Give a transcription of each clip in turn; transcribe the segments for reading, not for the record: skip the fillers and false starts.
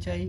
HI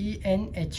ENH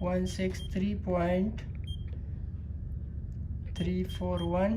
163.341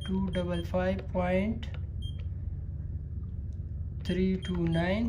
255.329۔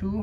2